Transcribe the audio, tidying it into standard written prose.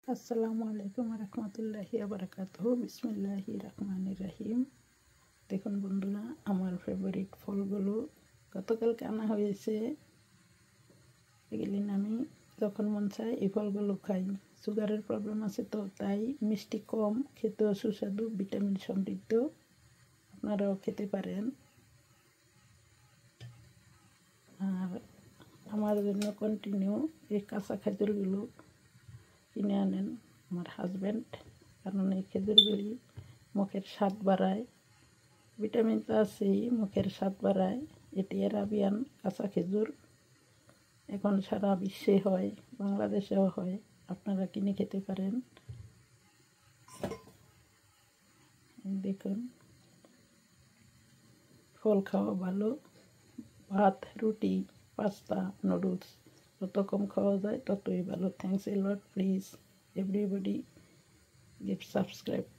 আসসালামু আলাইকুম রহমতুল্লাহি বারাকাতুহু। বিসমিল্লাহির রহমানির রহিম। দেখুন বন্ধুরা, আমার ফেভারিট ফলগুলো গতকালকে আনা হয়েছে। এগুলি আমি যখন মন চায় এই ফলগুলো খাই। সুগারের প্রবলেম আছে তো তাই মিষ্টি কম, খেতেও সুস্বাদু, ভিটামিন সমৃদ্ধ। আপনারাও খেতে পারেন। আর আমার জন্য কন্টিনিউ এই কাঁচা খেজুরগুলো কিনে আনেন আমার হাজব্যান্ড, কারণ এই খেজুরগুলি মুখের স্বাদ বাড়ায়। ভিটামিন তো আছেই, মুখের স্বাদ বাড়ায়। এটি আরাবিয়ান কাঁচা খেজুর, এখন সারা বিশ্বে হয়, বাংলাদেশেও হয়। আপনারা কিনে খেতে পারেন। দেখুন, ফল খাওয়া ভালো। ভাত, রুটি, পাস্তা, নুডলস যত কম খাওয়া যায় ততই ভালো। Thanks a lot. Please everybody give subscribe.